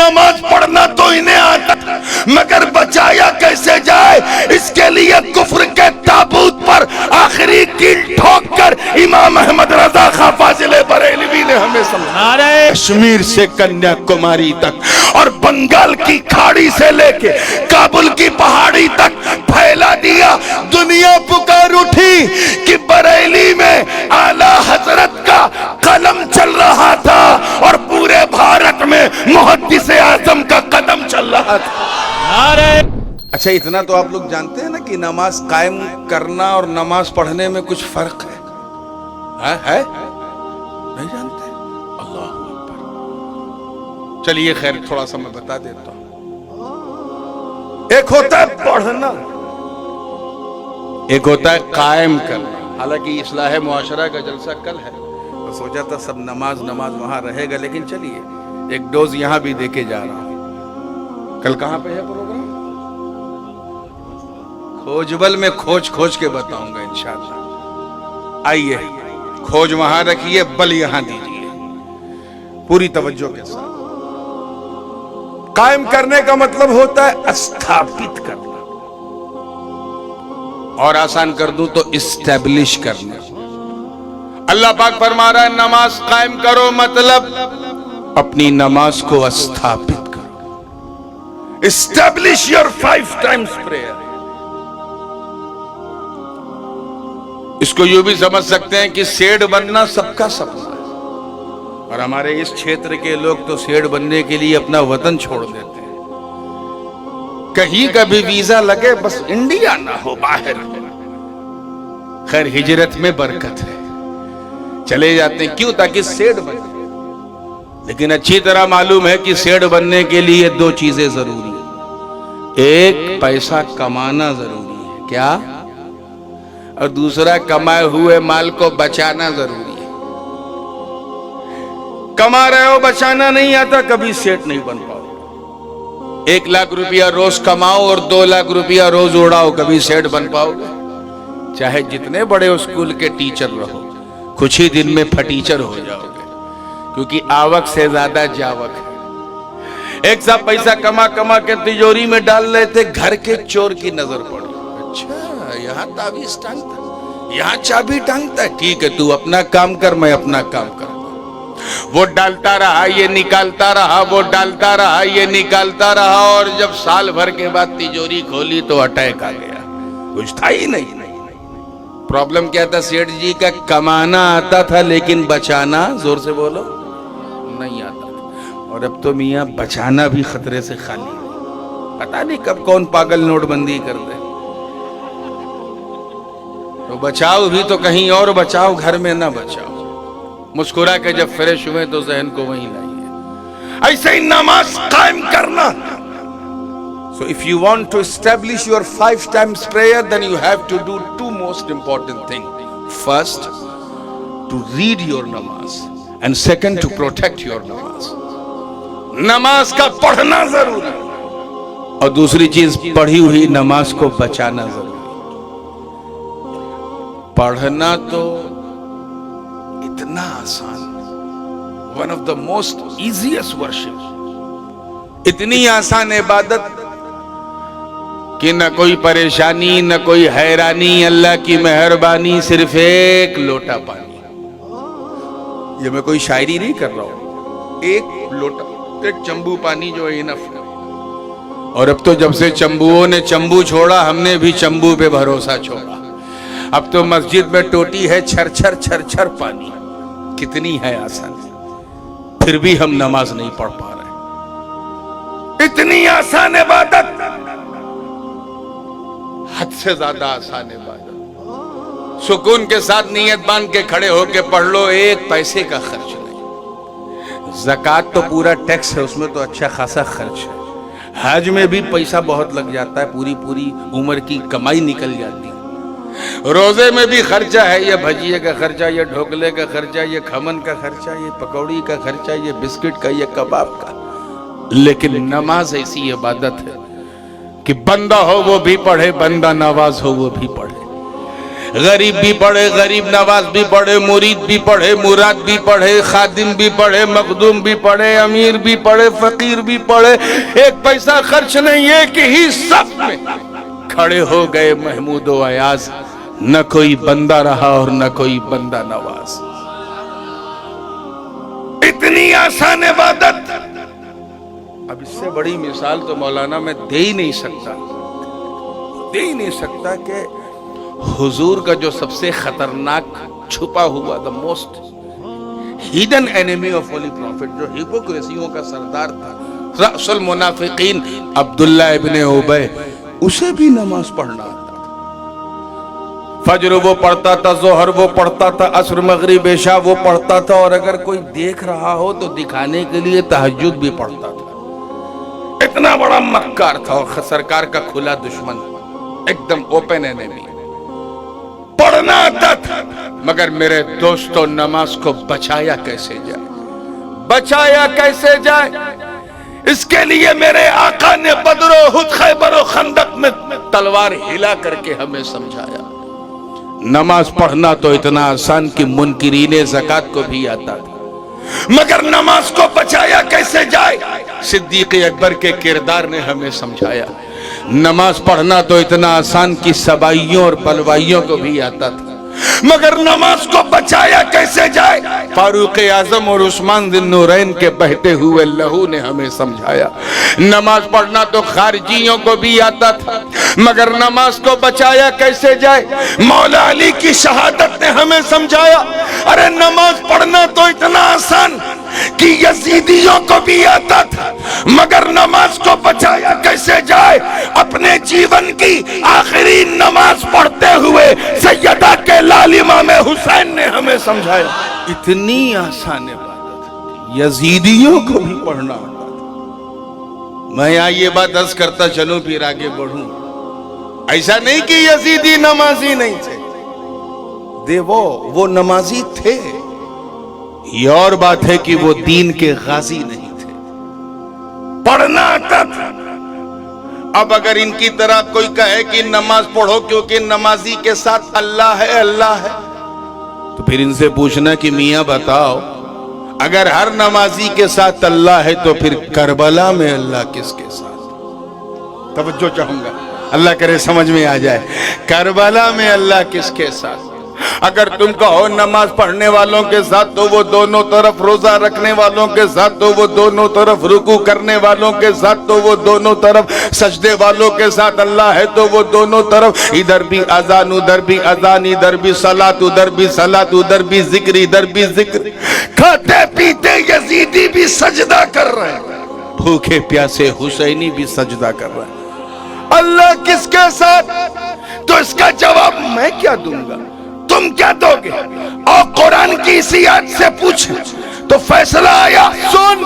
نماز پڑھنا تو انہیں آتا مگر بچایا کیسے جائے، اس کے لیے کفر کے تابوت پر آخری کیل ٹھوک کر امام احمد رضا خان فاضل بریلوی نے ہمیں سمجھا۔ کشمیر سے کنیا کماری تک اور بنگال کی کھاڑی سے لے کے کابل کی پہاڑی تک پھیلا دیا۔ دنیا پکار اٹھی کہ بریلی میں اعلیٰ حضرت کا قلم چل رہا تھا اور پورے بھارت میں محدث اعظم کا قدم چل رہا تھا۔ اچھا اتنا تو آپ لوگ جانتے ہیں نا کہ نماز قائم کرنا اور نماز پڑھنے میں کچھ فرق ہے؟ نہیں جانتے؟ اللہ اکبر۔ چلیے خیر تھوڑا سا میں بتا دیتا ہوں۔ ایک ہوتا ہے پڑھنا، ایک ہوتا ہے قائم کرنا۔ حالانکہ اصلاح معاشرہ کا جلسہ کل ہے تو سوچا تھا سب نماز وہاں رہے گا، لیکن چلیے ایک ڈوز یہاں بھی دے کے جا رہا ہوں۔ کل کہاں پہ ہے پروگرام؟ کھوجبل میں کھوج کے بتاؤں گا انشاءاللہ۔ آئیے کھوج وہاں رکھیے، بل یہاں دیجیے پوری توجہ کے ساتھ۔ قائم کرنے کا مطلب ہوتا ہے استھاپت کرنا، اور آسان کر دوں تو اسٹیبلش کرنا۔ اللہ پاک فرما رہا ہے نماز قائم کرو، مطلب اپنی نماز کو استھاپت کرو۔ Establish your 5 times prayer۔ اس کو یوں بھی سمجھ سکتے ہیں کہ سیٹ بننا سب کا سپنا ہے، اور ہمارے اس چھیتر کے لوگ تو سیٹ بننے کے لیے اپنا وطن چھوڑ دیتے ہیں۔ کہیں کبھی ویزا لگے بس انڈیا نہ ہو، باہر ہو۔ خیر ہجرت میں برکت ہے، چلے جاتے ہیں، کیوں؟ تاکہ سیٹ بنے۔ لیکن اچھی طرح معلوم ہے کہ سیٹ بننے کے لیے 2 چیزیں ضروری ہیں۔ ایک پیسہ کمانا ضروری ہے، کیا؟ اور دوسرا کمائے ہوئے مال کو بچانا ضروری ہے۔ کما رہے ہو بچانا نہیں آتا، کبھی سیٹ نہیں بن پاؤ۔ 1 لاکھ روپیہ روز کماؤ اور 2 لاکھ روپیہ روز اڑاؤ، کبھی سیٹ بن پاؤ گے؟ چاہے جتنے بڑے اسکول کے ٹیچر رہو، کچھ ہی دن میں پھٹیچر ہو جاؤ گے، کیونکہ آوک سے زیادہ جاوک ہے۔ ایک صاحب پیسہ کما کے تجوری میں ڈال رہے تھے، گھر کے چور کی نظر پڑی۔ اچھا یہاں تعویذ ٹانگتا ہے، یہاں چابی ٹانگتا ہے، ٹھیک ہے تو اپنا کام کر، میں اپنا کام کرتا ہوں۔ وہ ڈالتا رہا، یہ نکالتا رہا، وہ ڈالتا رہا، یہ نکالتا رہا، اور جب سال بھر کے بعد تجوری کھولی تو اٹیک آ گیا، کچھ تھا ہی نہیں۔ پرابلم کیا تھا سیٹھ جی کا؟ کمانا آتا تھا لیکن بچانا، زور سے بولو، نہیں آتا تھا۔ اور اب تو میاں بچانا بھی خطرے سے خالی ہے، پتہ نہیں کب کون پاگل نوٹ بندی کر دے۔ تو بچاؤ بھی تو کہیں اور بچاؤ، گھر میں نہ بچاؤ۔ مسکرا کے جب فریش ہوئے تو ذہن کو وہیں لائیے۔ ایسے ہی نماز قائم کرنا۔ So if you want to establish your 5 times prayer, then you have to do 2 most important things. First, to read your namaz, and second, to protect your namaz. نماز کا پڑھنا ضروری ہے، اور دوسری چیز پڑھی ہوئی نماز کو بچانا ضروری ہے۔ پڑھنا تو اتنا آسان، one of the most easiest worship، اتنی آسان عبادت کہ نہ کوئی پریشانی نہ کوئی حیرانی، اللہ کی مہربانی، صرف 1 لوٹا پانی۔ یہ میں کوئی شاعری نہیں کر رہا ہوں، 1 لوٹا، 1 چمبو پانی جو ہے انف ہے۔ اور اب تو جب سے چمبوؤں نے چمبو چھوڑا، ہم نے بھی چمبو پہ بھروسہ چھوڑا۔ اب تو مسجد میں ٹوٹی ہے چھر چھر پانی۔ کتنی ہے آسانی، پھر بھی ہم نماز نہیں پڑھ پا رہے۔ اتنی آسان عبادت، حد سے زیادہ آسان عبادت۔ سکون کے ساتھ نیت باندھ کے کھڑے ہو کے پڑھ لو، 1 پیسے کا خرچ نہیں۔ زکوٰۃ تو پورا ٹیکس ہے، اس میں تو اچھا خاصا خرچ ہے۔ حج میں بھی پیسہ بہت لگ جاتا ہے، پوری عمر کی کمائی نکل جاتی ہے۔ روزے میں بھی خرچہ ہے، یہ بھجیے کا خرچہ، یہ ڈھوکلے کا خرچہ، یہ کھمن کا خرچہ، یہ پکوڑی کا خرچہ، یہ بسکٹ کا، یہ کباب کا۔ لیکن نماز ایسی عبادت ہے کہ بندہ ہو وہ بھی پڑھے، بندہ نواز ہو وہ بھی پڑھے۔ غریب بھی پڑھے، غریب نواز بھی پڑھے، مرید بھی پڑھے، مراد بھی پڑھے، خادم بھی پڑھے، مخدوم بھی پڑھے، امیر بھی پڑھے، فقیر بھی پڑھے، ایک پیسہ خرچ نہیں، ایک ہی صف میں کھڑے ہو گئے محمود و ایاز، نہ کوئی بندہ رہا اور نہ کوئی بندہ نواز۔ اتنی آسان عبادت، اب اس سے بڑی مثال تو مولانا میں دے ہی نہیں سکتا کہ حضور کا جو سب سے خطرناک چھپا ہوا the most hidden enemy of holy prophet، جو ہپوکریسیوں کا سردار تھا، رأس المنافقین عبداللہ ابن ابی، اسے بھی نماز پڑھنا آتا تھا۔ فجر وہ پڑھتا تھا، ظہر وہ پڑھتا تھا، عصر مغرب عشاء وہ پڑھتا تھا، اور اگر کوئی دیکھ رہا ہو تو دکھانے کے لیے تہجد بھی پڑھتا تھا۔ اتنا بڑا مکار تھا اور سرکار کا کھلا دشمن، ایک دم اوپن انیمی، پڑھنا آتا تھا۔ مگر میرے دوستو نماز کو بچایا کیسے جائے؟ بچایا کیسے جائے؟ اس کے لیے میرے آقا نے بدر و احد، خیبر و خندق میں تلوار ہلا کر کے ہمیں سمجھایا۔ نماز پڑھنا تو اتنا آسان کہ منکرین زکوٰۃ کو بھی آتا تھا، مگر نماز کو بچایا کیسے جائے؟ صدیق اکبر کے کردار نے ہمیں سمجھایا۔ نماز پڑھنا تو اتنا آسان کہ سبائیوں اور بلوائیوں کو بھی آتا تھا، مگر نماز کو بچایا کیسے جائے؟ فاروق اعظم اور عثمان ذی النورین کے بہتے ہوئے لہو نے ہمیں سمجھایا۔ نماز پڑھنا تو خارجیوں کو بھی آتا تھا، مگر نماز کو بچایا کیسے جائے؟ مولا علی کی شہادت نے ہمیں سمجھایا، ارے نماز پڑھنا تو اتنا آسان کہ یزیدیوں کو بھی آتا تھا، مگر نماز کو بچایا کیسے جائے؟ اپنے جیون کی آخری نماز پڑھتے ہوئے سیدہ کے لال امام حسین نے ہمیں سمجھایا۔ اتنی آسان بات یزیدیوں کو بھی پڑھنا ہوتا تھا۔ میں یہاں یہ بات عرض کرتا چلوں پھر آگے بڑھوں، ایسا نہیں کہ یزیدی نمازی نہیں تھے، وہ نمازی تھے، یہ اور بات ہے کہ وہ دین کے غازی نہیں تھے، پڑھنا آتا تھا۔ اب اگر ان کی طرح کوئی کہے کہ نماز پڑھو کیونکہ نمازی کے ساتھ اللہ ہے، اللہ ہے، تو پھر ان سے پوچھنا کہ میاں بتاؤ، اگر ہر نمازی کے ساتھ اللہ ہے تو پھر کربلا میں اللہ کس کے ساتھ؟ توجہ چاہوں گا، اللہ کرے سمجھ میں آ جائے۔ کربلا میں اللہ کس کے ساتھ؟ اگر تم کہو نماز پڑھنے والوں کے ساتھ تو وہ دونوں طرف، روزہ رکھنے والوں کے ساتھ تو وہ دونوں طرف، رکوع کرنے والوں کے ساتھ تو وہ دونوں طرف، سجدے والوں کے ساتھ اللہ ہے تو وہ دونوں طرف، ادھر بھی اذان ادھر بھی اذان، ادھر بھی صلاۃ ادھر بھی صلاۃ، ادھر بھی ذکر ادھر بھی ذکر، کھاتے پیتے یزیدی بھی سجدہ کر رہے ہیں، بھوکے پیاسے حسینی بھی سجدہ کر رہے ہیں، اللہ کس کے ساتھ؟ تو اس کا جواب میں کیا دوں گا، تم کیا دو گے؟ اور قرآن کی اسی آیت سے پوچھیں تو فیصلہ آیا، سن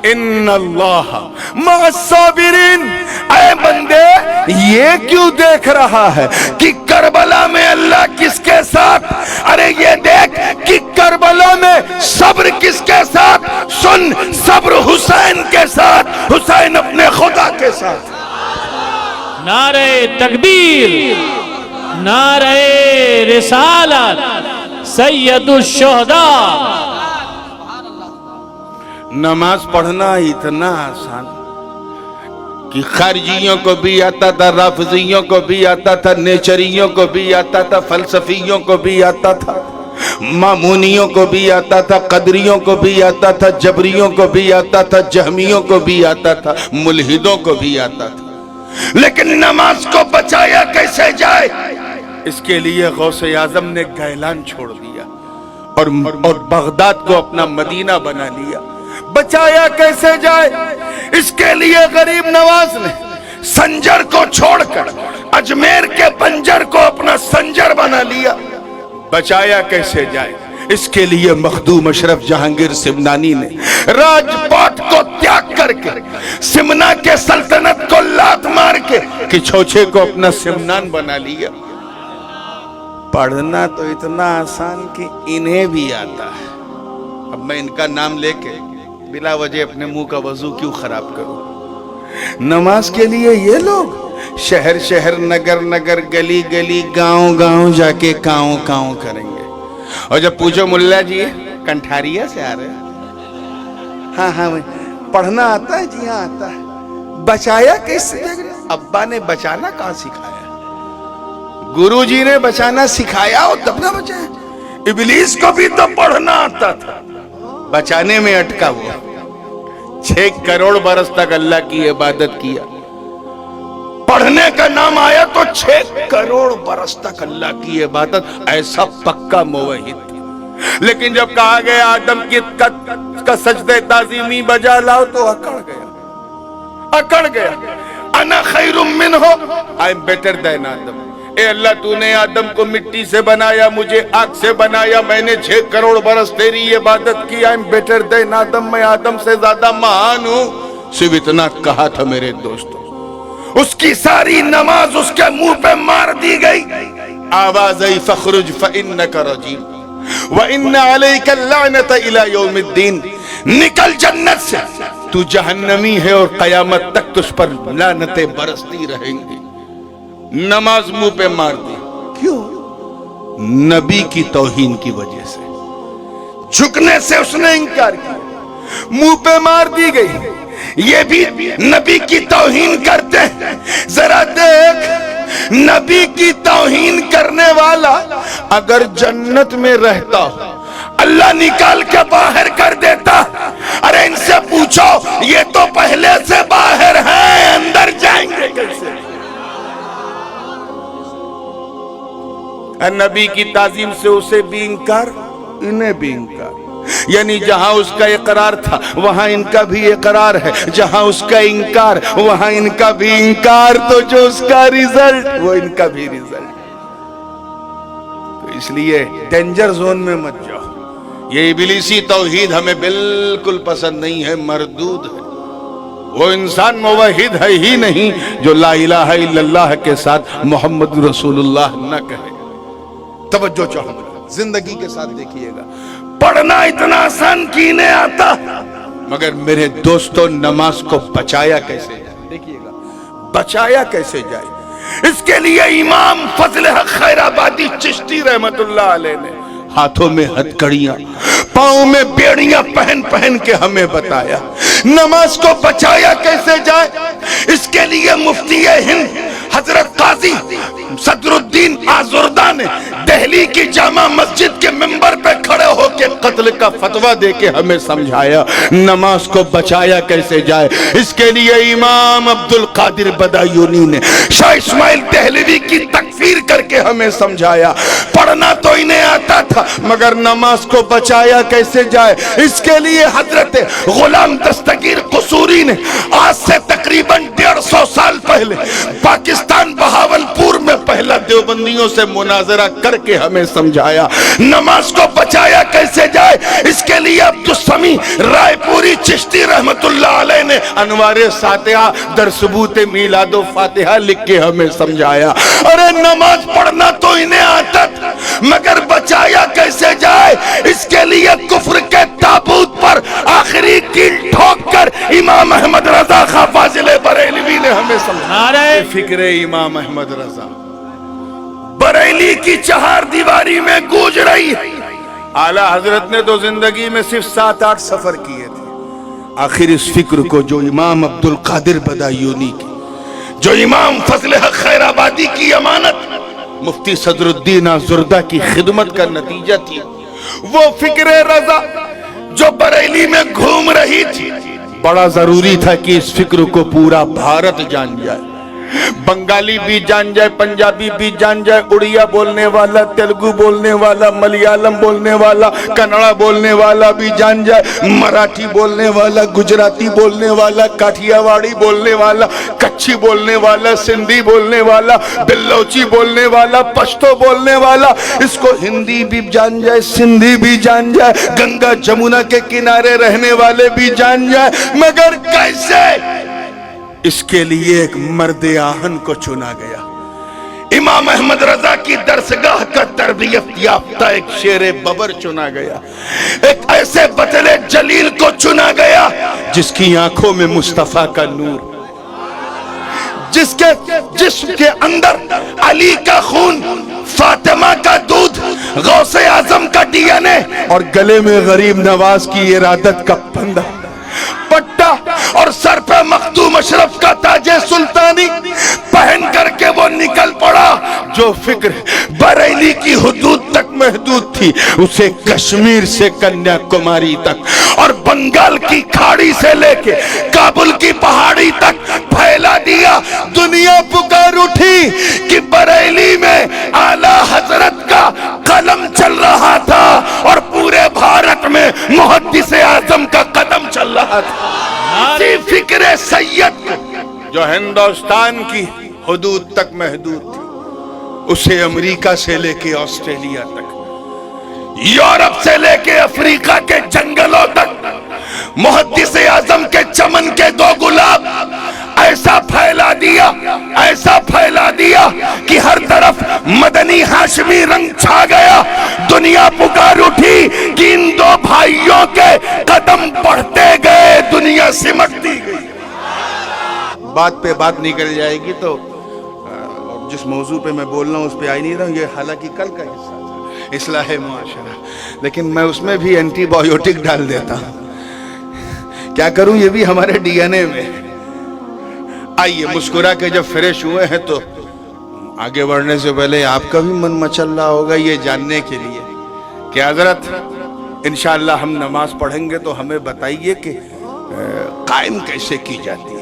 ان اللہ مع الصابرین، اے بندے یہ کیوں دیکھ رہا ہے کہ کربلا میں اللہ کس کے ساتھ؟ ارے یہ دیکھ کہ کربلا میں صبر کس کے ساتھ؟ سن، صبر حسین کے ساتھ، حسین اپنے خدا کے ساتھ۔ نعرہ تکبیر، نعرہ رسالت، سید الشہداء۔ نماز پڑھنا اتنا آسان کہ خارجیوں کو بھی آتا تھا، رافضیوں کو بھی آتا تھا، نیچریوں کو بھی آتا تھا، فلسفیوں کو بھی آتا تھا، مامونیوں کو بھی آتا تھا، قدریوں کو بھی آتا تھا، جبریوں کو بھی آتا تھا، جہمیوں کو بھی آتا تھا، ملحدوں کو بھی آتا تھا، لیکن نماز کو بچایا کیسے جائے؟ اس کے لیے غوث اعظم نے گیلان چھوڑ دیا اور بغداد کو اپنا مدینہ بنا لیا۔ بچایا کیسے جائے؟ اس کے لیے غریب نواز نے سنجر کو چھوڑ کر اجمیر کے پنجر کو اپنا سنجر بنا لیا۔ بچایا کیسے جائے؟ اس کے لیے مخدوم اشرف جہانگیر سمنانی نے راج پاٹ کو تیاگ کر کے، سمنا کے سلطنت کو لات مار کے کہ چھوچے کو اپنا سمنان بنا لیا۔ پڑھنا تو اتنا آسان کہ انہیں بھی آتا ہے۔ اب میں ان کا نام لے کے بلا وجہ اپنے منہ کا وضو کیوں خراب کروں؟ نماز کے لیے یہ لوگ شہر شہر نگر نگر گلی گلی گاؤں گاؤں جا کے کاؤں کاؤں کریں گے. اور جب پوچھو ملا جی کنٹھاریا سے آ رہے ہیں؟ ہاں ہاں پڑھنا آتا ہے؟ جی ہاں آتا ہے. بچایا کیسے؟ ابا نے بچانا کہاں سکھایا؟ گرو جی نے بچانا سکھایا اور تب نہ بچایا. ابلیس کو بھی تو پڑھنا آتا تھا، بچانے میں اٹکا ہوا. 6 کروڑ برس تک اللہ کی عبادت کیا، پڑھنے کا نام آیا تو 6 کروڑ برس تک اللہ کی عبادت. ایسا پکا موحد تھا. لیکن جب کہا گیا آدم کا سجدہ تعظیمی بجا لاؤ تو اکڑ گیا. انا خیر منہ، آئی ایم بیٹر دین آدم. اے اللہ تو نے آدم کو مٹی سے بنایا، مجھے آگ سے بنایا، میں نے 6 کروڑ برس تیری عبادت کی. آئی ایم بیٹر دین آدم، میں آدم سے زیادہ مہان ہوں. صرف اتنا کہا تھا میرے دوستوں. اس کی ساری نماز اس کے منہ پہ مار دی گئی. آواز آئی فخرج فإنک رجیم وإن علیک اللعنۃ الی یوم الدین. نکل جنت سے، تو جہنمی ہے اور قیامت تک تجھ پر لعنتیں برستی رہیں گی. نماز منہ پہ مار دی. کیوں؟ نبی کی توہین کی وجہ سے. جھکنے سے اس نے انکار کیا، منہ پہ مار دی گئی. یہ بھی نبی کی توہین کرتے ہیں. ذرا دیکھ، نبی کی توہین کرنے والا اگر جنت میں رہتا اللہ نکال کے باہر کر دیتا. ارے ان سے پوچھو، یہ تو پہلے سے باہر ہیں، اندر جائیں گے کیسے؟ نبی کی تعظیم سے اسے بھی انکار، انہیں بھی انکار. یعنی جہاں اس کا اقرار تھا وہاں ان کا بھی اقرار ہے، جہاں اس کا انکار وہاں ان کا بھی انکار. تو جو اس کا ریزلٹ وہ ان کا بھی ریزلٹ. تو اس لیے ڈینجر زون میں مت جاؤ. یہ ابلیسی توحید ہمیں بالکل پسند نہیں ہے، مردود ہے. وہ انسان موحد ہے ہی نہیں جو لا الہ الا اللہ کے ساتھ محمد رسول اللہ نہ کہے. توجہ چاہوں، زندگی کے ساتھ دیکھیے گا. پڑھنا اتنا آسان کینے آتا، مگر میرے دوستوں نماز کو بچایا کیسے جائے؟ دیکھیے گا بچایا کیسے جائے. اس کے لیے امام فضل حق خیر آبادی چشتی رحمت اللہ علیہ نے ہاتھوں میں ہتھکڑیاں، پاؤں میں بیڑیاں پہن پہن کے ہمیں بتایا نماز کو بچایا کیسے جائے. اس کے لیے مفتی ہند حضرت قاضی صدر الدین آزردہ نے دہلی کی جامع مسجد کے ممبر پہ کھڑے ہو کے قتل کا فتویٰ دے کے ہمیں سمجھایا نماز کو بچایا کیسے جائے. اس کے لیے امام عبد القادر بدایونی نے شاہ اسماعیل دہلوی کی تکفیر کر کے ہمیں سمجھایا. پڑھنا تو انہیں آتا تھا مگر نماز کو بچایا کیسے جائے. اس کے لیے حضرت غلام دستگیر قصوری نے آج سے تقریباً 150 سال پہلے پاکستان بہاولپور میں پہلا دیوبندیوں سے مناظرہ کر کے ہمیں سمجھایا نماز کو بچایا کیسے جائے. اس کے لیے عبدالسمیع رائے پوری چشتی رحمت اللہ علیہ نے انوار ساتحہ در ثبوت میلاد و فاتحہ لکھ کے ہمیں سمجھایا. ارے نماز پڑھنا تو انہیں آتا تھا مگر بچایا کیسے جائے. اس کے لیے کفر کے تابوت پر آخری کیل ٹھوک کر امام احمد رضا خان فاضل بریلوی نے ہمیں سمجھایا. فکر امام احمد رضا بریلی کی 4 دیواری میں گونج رہی. اعلیٰ حضرت نے تو زندگی میں صرف 7-8 سفر کیے تھے. آخر اس فکر کو جو امام عبد القادر بدایونی کی، جو امام فضل حق خیر آبادی کی امانت مفتی صدر الدین آزردہ کی خدمت کا نتیجہ تھی، وہ فکر رضا جو بریلی میں گھوم رہی تھی، بڑا ضروری تھا کہ اس فکر کو پورا بھارت جان جائے. بنگالی بھی جان جائے، پنجابی بھی جان جائے، اڑیا بولنے والا، تیلگو بولنے والا، ملیالم بولنے والا، کنڑا بولنے والا بھی جان جائے، مراٹھی بولنے والا، گجراتی بولنے والا، کاٹھیاواڑی بولنے والا، کچھی بولنے والا، سندھی بولنے والا، بلوچی بولنے والا، پشتو بولنے والا. اس کو ہندی بھی جان جائے، سندھی بھی جان جائے، گنگا جمنا کے کنارے رہنے والے بھی جان جائے. مگر کیسے؟ اس کے لیے ایک مرد آہن کو چنا گیا. امام احمد رضا کی درسگاہ کا تربیت یافتہ ایک شیر ببر چنا گیا. ایک ایسے بطلِ جلیل کو چنا گیا جس کی آنکھوں میں مصطفیٰ کا نور، جس کے جسم کے اندر علی کا خون، فاطمہ کا دودھ، غوث اعظم کا ڈی این اے، اور گلے میں غریب نواز کی ارادت کا پندہ پٹا، اور سر پہ مخدوم اشرف کا تاج سلطانی پہن کر کے وہ نکل پڑا۔ جو فکر بریلی کی حدود تک محدود تھی اسے کشمیر سے کنیا کماری تک اور بنگال کی کھاڑی سے لے کے کابل کی پہاڑی تک پھیلا دیا۔ دنیا پکار اٹھی کہ بریلی میں اعلیٰ حضرت کا قلم چل رہا تھا اور پورے بھارت میں محدث اعظم کا قدم چل رہا تھا۔ اسی فکر سید جو ہندوستان کی حدود تک محدود تھی اسے امریکہ سے لے کے آسٹریلیا تک، یورپ سے لے کے افریقہ کے جنگلوں تک، محدث اعظم کے چمن کے دو گلاب ایسا پھیلا دیا کہ ہر طرف مدنی ہاشمی رنگ چھا گیا۔ دنیا پکار اٹھی کہ ان دو بھائیوں کے قدم بڑھتے گئے، دنیا سمٹتی گئی۔ بات پہ بات نکل جائے گی تو جس موضوع پہ میں بول رہا ہوں اس پہ آئی نہیں رہا ہوں، یہ حالانکہ کل کا حصہ تھا، اصلاح معاشرہ، لیکن میں اس میں بھی اینٹی بایوٹک ڈال دیتا ہوں۔ کیا کروں، یہ بھی ہمارے ڈی این اے میں۔ آئیے مسکرا کے جب فریش ہوئے ہیں تو آگے بڑھنے سے پہلے آپ کا بھی من مچل رہا ہوگا یہ جاننے کے لیے کہ حضرت انشاءاللہ ہم نماز پڑھیں گے تو ہمیں بتائیے کہ قائم کیسے کی جاتی ہے۔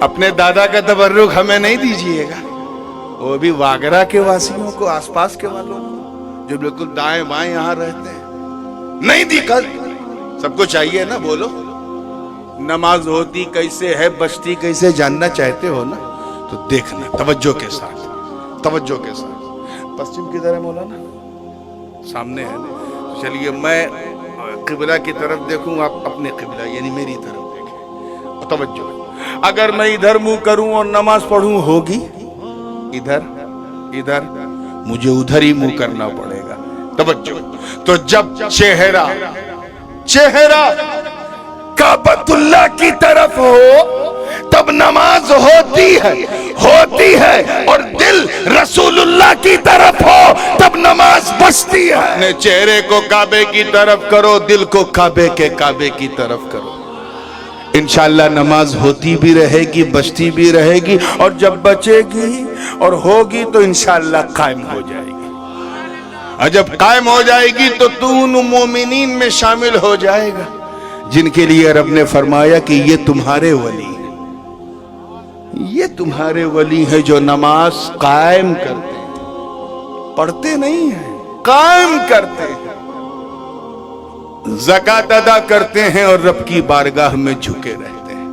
اپنے دادا کا تبرک ہمیں نہیں دیجئے گا، وہ بھی واگرا کے واسیوں کو، آس پاس کے والوں کو جو بالکل دائیں بائیں یہاں رہتے ہیں، نہیں دی کر سب کو چاہیے نا۔ بولو نماز ہوتی کیسے ہے، بچتی کیسے، جاننا چاہتے ہو نا تو دیکھنا توجہ کے ساتھ۔ پسچم کی طرح مولانا سامنے ہے نا، چلیے میں قبلہ کی طرف دیکھوں، آپ اپنے قبلہ یعنی میری طرف دیکھیں، توجہ۔ اگر میں ادھر منہ کروں اور نماز پڑھوں ہوگی ادھر، مجھے ادھر ہی منہ کرنا پڑے گا، توجہ۔ تو جب چہرہ کعبۃ اللہ کی طرف ہو تب نماز ہوتی ہے، اور دل رسول اللہ کی طرف ہو تب نماز بچتی ہے۔ اپنے چہرے کو کعبے کی طرف کرو، دل کو کعبے کی طرف کرو، انشاءاللہ نماز ہوتی بھی رہے گی، بچتی بھی رہے گی، اور جب بچے گی اور ہوگی تو انشاءاللہ قائم ہو جائے گی، اور جب قائم ہو جائے گی تو تو ان مومنین میں شامل ہو جائے گا جن کے لیے رب نے فرمایا کہ یہ تمہارے ولی ہیں، یہ تمہارے ولی ہیں جو نماز قائم کرتے ہیں، پڑھتے نہیں ہیں، قائم کرتے ہیں، زکوٰۃ ادا کرتے ہیں اور رب کی بارگاہ میں جھکے رہے۔